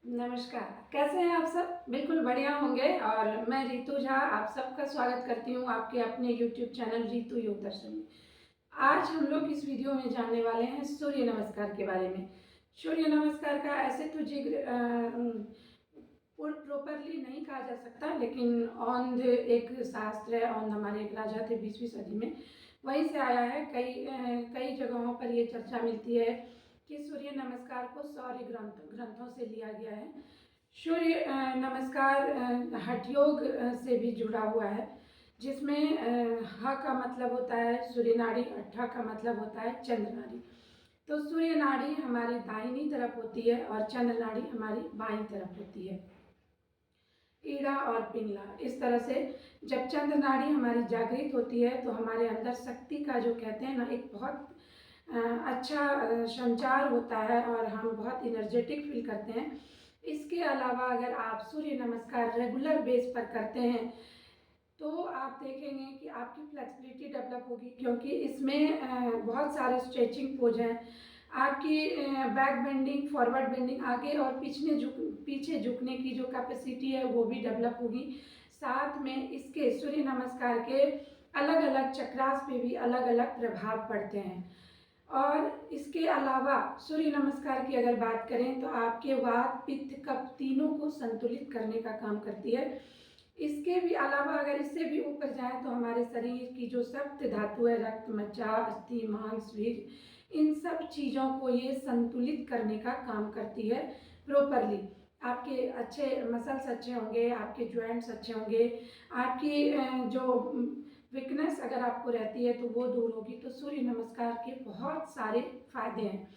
नमस्कार, कैसे हैं आप सब? बिल्कुल बढ़िया होंगे और मैं रितु झा आप सबका स्वागत करती हूँ आपके अपने यूट्यूब चैनल रितु योग दर्शन में। आज हम लोग इस वीडियो में जानने वाले हैं सूर्य नमस्कार के बारे में। सूर्य नमस्कार का ऐसे तो जिक्र प्रॉपरली नहीं कहा जा सकता, लेकिन औंध एक शास्त्र है। औंध हमारे एक राजा थे 20वीं सदी में, वहीं से आया है। कई जगहों पर ये चर्चा मिलती है कि सूर्य नमस्कार को सौर्य ग्रंथों से लिया गया है। सूर्य नमस्कार हठ योग से भी जुड़ा हुआ है, जिसमें ह का मतलब होता है सूर्य नाड़ी, अट्ठा का मतलब होता है चंद्र नाड़ी। तो सूर्य नाड़ी हमारी दाहिनी तरफ होती है और चंद्र नाड़ी हमारी बाईं तरफ होती है। ईड़ा और पिंगला, इस तरह से जब चंद्र नाड़ी हमारी जागृत होती है तो हमारे अंदर शक्ति का जो कहते हैं ना, एक बहुत अच्छा संचार होता है और हम बहुत एनर्जेटिक फील करते हैं। इसके अलावा अगर आप सूर्य नमस्कार रेगुलर बेस पर करते हैं तो आप देखेंगे कि आपकी फ्लेक्सिबिलिटी डेवलप होगी, क्योंकि इसमें बहुत सारे स्ट्रेचिंग पोज हैं। आपकी बैक बेंडिंग, फॉरवर्ड बेंडिंग, आगे और पीछे झुकने की जो कैपेसिटी है वो भी डेवलप होगी। साथ में इसके सूर्य नमस्कार के अलग अलग चक्रास पे भी अलग अलग प्रभाव पड़ते हैं। और इसके अलावा सूर्य नमस्कार की अगर बात करें तो आपके वात, पित्त, कफ तीनों को संतुलित करने का काम करती है। इसके भी अलावा अगर इससे भी ऊपर जाए तो हमारे शरीर की जो सप्त धातु है, रक्त, मज्जा, अस्थि, मांस, वीर्य, इन सब चीज़ों को ये संतुलित करने का काम करती है प्रॉपरली। आपके अच्छे मसल्स अच्छे होंगे, आपके जॉइंट्स अच्छे होंगे, आपकी जो वीकनेस अगर आपको रहती है तो वो दूर होगी। तो सूर्य नमस्कार के बहुत सारे फायदे हैं।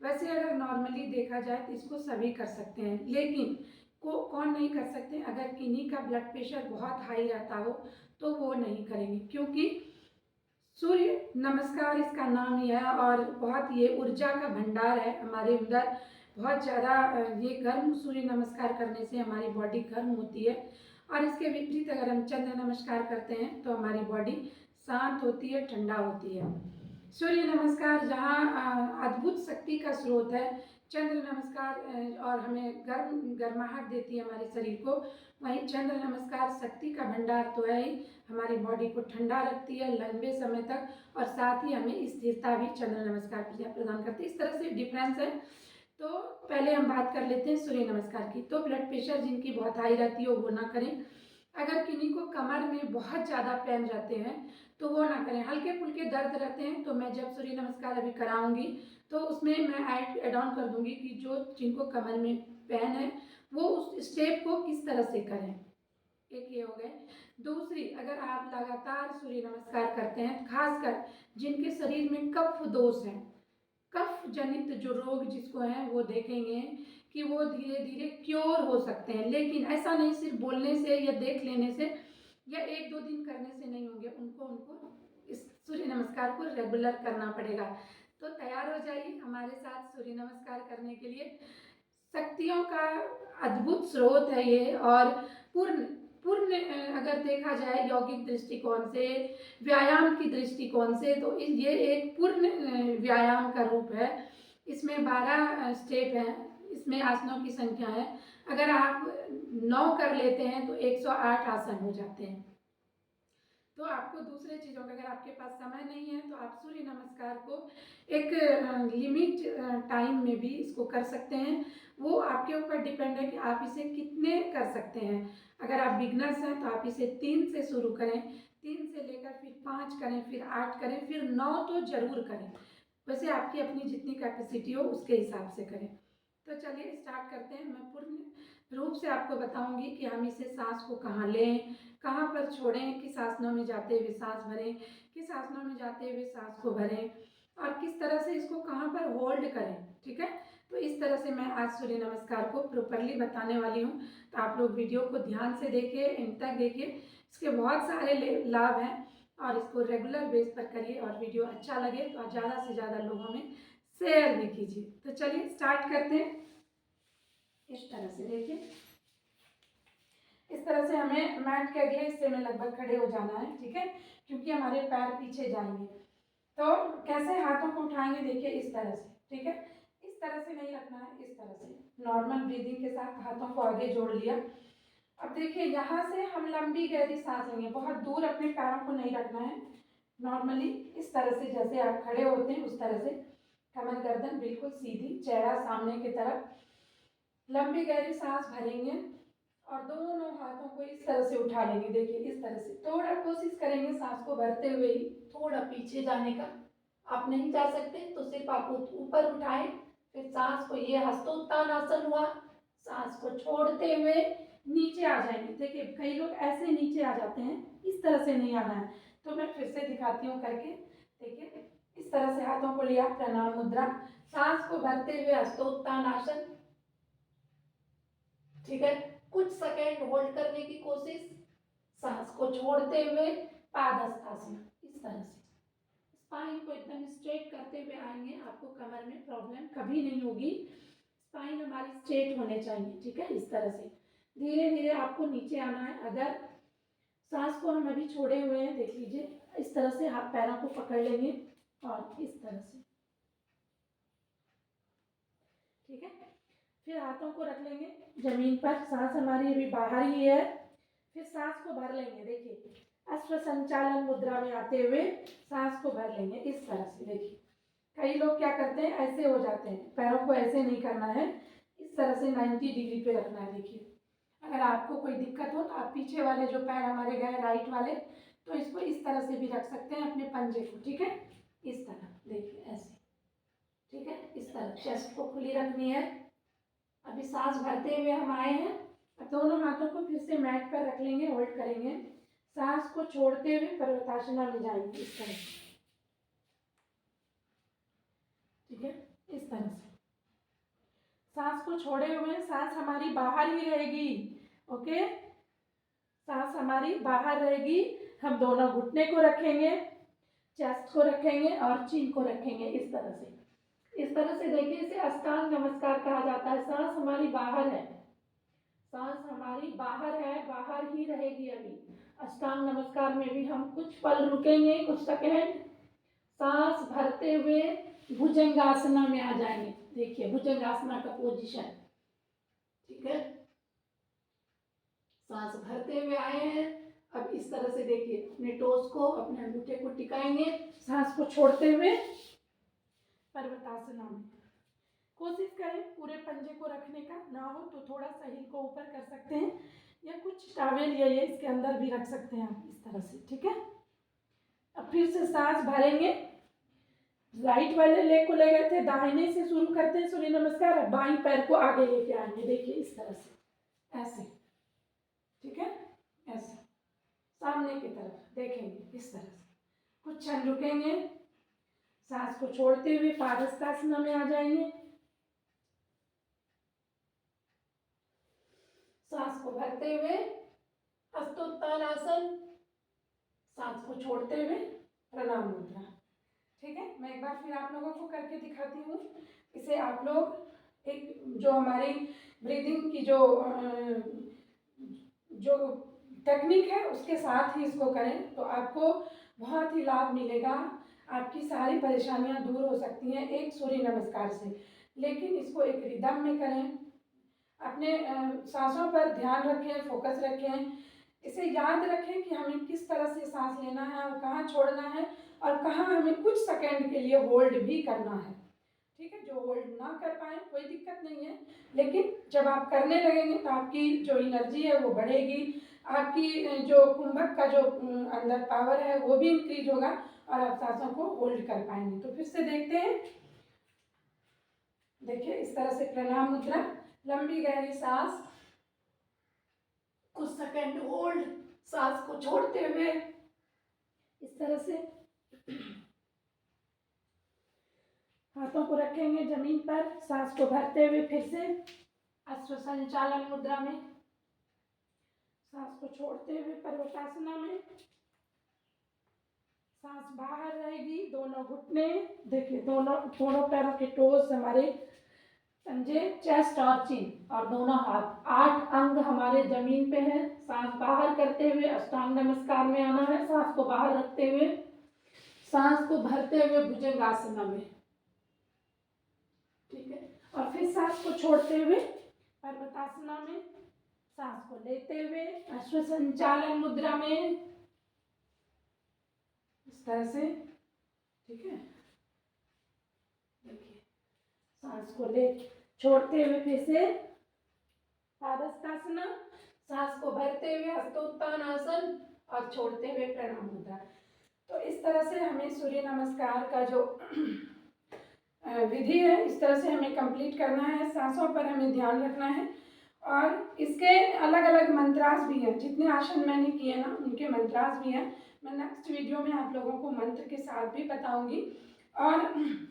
वैसे अगर नॉर्मली देखा जाए तो इसको सभी कर सकते हैं, लेकिन कौन नहीं कर सकते? अगर किन्हीं का ब्लड प्रेशर बहुत हाई रहता हो तो वो नहीं करेंगे, क्योंकि सूर्य नमस्कार इसका नाम ही है और बहुत ये ऊर्जा का भंडार है हमारे अंदर। बहुत ज़्यादा ये गर्म, सूर्य नमस्कार करने से हमारी बॉडी गर्म होती है। और इसके विपरीत अगर हम चंद्र नमस्कार करते हैं तो हमारी बॉडी शांत होती है, ठंडा होती है। सूर्य नमस्कार जहाँ अद्भुत शक्ति का स्रोत है, चंद्र नमस्कार और हमें गर्माहट देती है हमारे शरीर को, वहीं चंद्र नमस्कार शक्ति का भंडार तो है ही, हमारी बॉडी को ठंडा रखती है लंबे समय तक, और साथ ही हमें स्थिरता भी चंद्र नमस्कार प्रदान करती है। इस तरह से डिफरेंस है। तो पहले हम बात कर लेते हैं सूर्य नमस्कार की। तो ब्लड प्रेशर जिनकी बहुत हाई रहती है वो ना करें। अगर किन्हीं को कमर में बहुत ज़्यादा पेन रहते हैं तो वो ना करें। हल्के फुल्के दर्द रहते हैं तो मैं जब सूर्य नमस्कार अभी कराऊंगी तो उसमें मैं ऐड ऑन कर दूंगी कि जो जिनको कमर में पेन है वो उस स्टेप को किस तरह से करें। एक ये हो गए। दूसरी, अगर आप लगातार सूर्य नमस्कार करते हैं, खासकर जिनके शरीर में कफ दोष है, कफ जनित जो रोग जिसको हैं, वो देखेंगे कि वो धीरे धीरे क्योर हो सकते हैं। लेकिन ऐसा नहीं सिर्फ बोलने से या देख लेने से या एक दो दिन करने से नहीं होंगे, उनको उनको इस सूर्य नमस्कार को रेगुलर करना पड़ेगा। तो तैयार हो जाइए हमारे साथ सूर्य नमस्कार करने के लिए। शक्तियों का अद्भुत स्रोत है ये, और पूर्ण पूर्ण अगर देखा जाए यौगिक दृष्टिकोण से, व्यायाम की दृष्टिकोण से, तो ये एक पूर्ण व्यायाम का रूप है। इसमें 12 स्टेप हैं, इसमें आसनों की संख्या है। अगर आप 9 कर लेते हैं तो 108 आसन हो जाते हैं। तो आपको दूसरे चीज़ों का, अगर आपके पास समय नहीं है तो आप सूर्य नमस्कार को एक लिमिट टाइम में भी इसको कर सकते हैं। वो आपके ऊपर डिपेंड है कि आप इसे कितने कर सकते हैं। अगर आप बिगनर्स हैं तो आप इसे 3 से शुरू करें, 3 से लेकर फिर 5 करें, फिर 8 करें, फिर 9 तो ज़रूर करें। वैसे आपकी अपनी जितनी कैपेसिटी हो उसके हिसाब से करें। तो चलिए स्टार्ट करते हैं। मैं पूर्ण रूप से आपको बताऊंगी कि हम इसे सांस को कहाँ लें, कहाँ पर छोड़ें, किस आसनों में जाते हुए सांस भरें, किस आसनों में जाते हुए सांस को भरें, और किस तरह से इसको कहाँ पर होल्ड करें। ठीक है, तो इस तरह से मैं आज सूर्य नमस्कार को प्रॉपरली बताने वाली हूँ। तो आप लोग वीडियो को ध्यान से देखिए, एंड तक देखिए। इसके बहुत सारे लाभ हैं और इसको रेगुलर बेस पर करिए, और वीडियो अच्छा लगे तो ज़्यादा से ज़्यादा लोगों में शेयर भी कीजिए। तो चलिए स्टार्ट करते हैं। इस तरह से देखिए, इस तरह से हमें मैट के अगले हिस्से में लगभग खड़े हो जाना है। ठीक है, क्योंकि हमारे पैर पीछे जाएंगे। तो कैसे हाथों को उठाएंगे, देखिए इस तरह से। ठीक है, इस तरह से नहीं रखना है, इस तरह से नॉर्मल ब्रीदिंग के साथ हाथों को आगे जोड़ लिया। अब देखिए यहाँ से हम लंबी गहरी सांस लेंगे, बहुत दूर अपने पैरों को नहीं रखना है, नॉर्मली इस तरह से जैसे आप खड़े होते हैं उस तरह से, कमर गर्दन बिल्कुल सीधी, चेहरा सामने की तरफ, लंबी गहरी सांस भरेंगे और दोनों हाथों को इस तरह से उठा लेंगे। देखिए इस तरह से थोड़ा कोशिश करेंगे सांस को भरते हुए ही थोड़ा पीछे जाने का। आप नहीं जा सकते तो सिर्फ आप ऊपर उठाएं, फिर सांस को, ये हस्तोत्तान आसन हुआ, सांस को छोड़ते हुए नीचे आ जाएंगे। देखिए कई लोग ऐसे नीचे आ जाते हैं, इस तरह से नहीं आना है, तो मैं फिर से दिखाती हूँ करके। देखिए इस तरह से हाथों को लिया, प्रणाम मुद्रा, सांस को भरते हुए हस्तोत्तान आसन, ठीक है, कुछ सेकंड होल्ड करने की कोशिश, सांस को छोड़ते हुए पादहस्तासन, इस तरह से स्पाइन को एकदम स्ट्रेट करते हुए आएंगे। आपको कमर में प्रॉब्लम कभी नहीं होगी, स्पाइन हमारी स्ट्रेट होने चाहिए, ठीक है। इस तरह से धीरे धीरे आपको नीचे आना है। अगर सांस को हम अभी छोड़े हुए हैं, देख लीजिए इस तरह से हाथ पैरों को पकड़ लेंगे और इस तरह से, ठीक है। फिर हाथों को रख लेंगे जमीन पर, सांस हमारी अभी बाहर ही है, फिर सांस को भर लेंगे। देखिए अश्व संचालन मुद्रा में आते हुए सांस को भर लेंगे इस तरह से। देखिए कई लोग क्या करते हैं, ऐसे हो जाते हैं, पैरों को ऐसे नहीं करना है, इस तरह से 90 डिग्री पे रखना है। देखिए अगर आपको कोई दिक्कत हो तो आप पीछे वाले जो पैर हमारे गए राइट वाले, तो इसको इस तरह से भी रख सकते हैं अपने पंजे को, ठीक है, इस तरह। देखिए ऐसे, ठीक है, इस तरह चेस्ट को खुली रखनी है। अभी सांस भरते हुए हम आए हैं, अब दोनों हाथों को फिर से मैट पर रख लेंगे, होल्ड करेंगे, सांस को छोड़ते हुए पर्वतासना में जाएंगे इस तरह से, ठीक है, इस तरह से सांस को छोड़े हुए, सांस हमारी बाहर ही रहेगी, ओके, सांस हमारी बाहर रहेगी। हम दोनों घुटने को रखेंगे, चेस्ट को रखेंगे और चिन को रखेंगे इस तरह से। इस तरह से देखिए, इसे अष्टांग नमस्कार कहा जाता है। सांस हमारी बाहर है, सांस हमारी बाहर है, बाहर ही रहेगी। अभी अष्टांग नमस्कार में भी हम कुछ पल रुकेंगे, कुछ सेकंड, सांस भरते हुए भुजंगासना में आ जाएंगे। देखिए भुजंगासना का पोजीशन, ठीक है, सांस भरते हुए आए हैं। अब इस तरह से देखिए अपने टोस को, अपने अंगूठे को टिकाएंगे, सांस को छोड़ते हुए पर्वतासना में। कोशिश करें पूरे पंजे को रखने का, ना हो तो थोड़ा सा हिल को ऊपर कर सकते हैं, या कुछ टावेल या ये इसके अंदर भी रख सकते हैं आप इस तरह से, ठीक है। अब फिर से सांस भरेंगे, राइट वाले लेग को ले गए थे, दाहिने से शुरू करते हैं सूर्य नमस्कार। अब बाईं पैर को आगे लेके आएंगे, देखिए इस तरह से, ऐसे, ठीक है, ऐसे सामने की तरफ देखेंगे इस तरह से। कुछ क्षण रुकेंगे, सांस को छोड़ते हुए पादहस्तासना में आ जाएंगे, सांस को भरते हुए हस्तोत्तान आसन, सांस को छोड़ते हुए प्रणाम मुद्रा, ठीक है। मैं एक बार फिर आप लोगों को करके दिखाती हूँ। इसे आप लोग एक जो हमारी ब्रीदिंग की जो टेक्निक है उसके साथ ही इसको करें, तो आपको बहुत ही लाभ मिलेगा, आपकी सारी परेशानियां दूर हो सकती हैं एक सूर्य नमस्कार से। लेकिन इसको एक रिदम में करें, अपने सांसों पर ध्यान रखें, फोकस रखें, इसे याद रखें कि हमें किस तरह से सांस लेना है और कहाँ छोड़ना है, और कहाँ हमें कुछ सेकंड के लिए होल्ड भी करना है, ठीक है। जो होल्ड ना कर पाए कोई दिक्कत नहीं है, लेकिन जब आप करने लगेंगे तो आपकी जो एनर्जी है वो बढ़ेगी, आपकी जो कुंभक का जो अंदर पावर है वो भी इंक्रीज होगा और आप सांसों को होल्ड कर पाएंगे। तो फिर से देखते हैं, देखिए इस तरह से प्रणाम मुद्रा, लंबी गहरी सांस, कुछ सेकंड होल्ड, सांस को छोड़ते हुए इस तरह से हाथों को रखेंगे जमीन पर, सांस को भरते हुए फिर से अश्व संचालन मुद्रा में, सांस को छोड़ते हुए पर्वतासना में, सांस बाहर रहेगी, दोनों घुटने, देखिए दोनों पैरों के टोस हमारे पंजे, चेस्ट और चिन और दोनों हाथ, 8 अंग हमारे जमीन पे हैं। सांस बाहर करते हुए अष्टांग नमस्कार में आना है, सांस को बाहर रखते हुए, सांस को भरते हुए भुजंगासना में, ठीक है। और फिर सांस को छोड़ते हुए पर्वतासना में, सांस को लेते हुए अश्वसंचालन मुद्रा में, इस तरह से। ठीक है, देखिए सांस को ले छोड़ते हुए फिर से पादहस्तासना, सांस को भरते हुए हस्तोत्तानासन और छोड़ते हुए प्रणाम मुद्रा। तो इस तरह से हमें सूर्य नमस्कार का जो विधि है इस तरह से हमें कंप्लीट करना है। सांसों पर हमें ध्यान रखना है और इसके अलग अलग मंत्रास भी हैं। जितने आसन मैंने किए ना उनके मंत्रास भी हैं। मैं नेक्स्ट वीडियो में आप लोगों को मंत्र के साथ भी बताऊंगी। और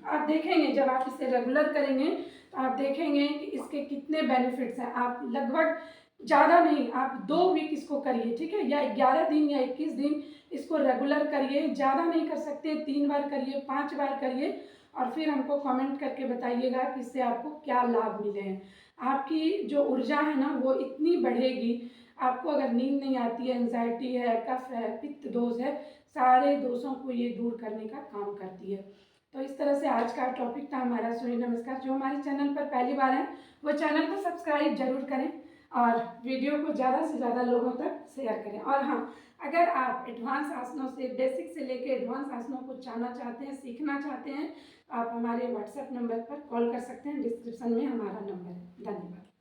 आप देखेंगे जब आप इसे रेगुलर करेंगे तो आप देखेंगे कि इसके कितने बेनिफिट्स हैं। आप लगभग ज़्यादा नहीं, आप 2 वीक इसको करिए, ठीक है, या 11 दिन या 21 दिन इसको रेगुलर करिए। ज़्यादा नहीं कर सकते, 3 बार करिए, 5 बार करिए और फिर हमको कमेंट करके बताइएगा कि इससे आपको क्या लाभ मिले हैं। आपकी जो ऊर्जा है ना वो इतनी बढ़ेगी। आपको अगर नींद नहीं आती है, एंजाइटी है, कफ है, पित्त दोष है, सारे दोषों को ये दूर करने का काम करती है। तो इस तरह से आज का टॉपिक था हमारा सूर्य नमस्कार। जो हमारे चैनल पर पहली बार है वो चैनल को सब्सक्राइब जरूर करें और वीडियो को ज़्यादा से ज़्यादा लोगों तक शेयर करें। और हाँ, अगर आप एडवांस आसनों से बेसिक से लेकर एडवांस आसनों को जानना चाहते हैं, सीखना चाहते हैं, आप हमारे व्हाट्सएप नंबर पर कॉल कर सकते हैं। डिस्क्रिप्शन में हमारा नंबर है। धन्यवाद।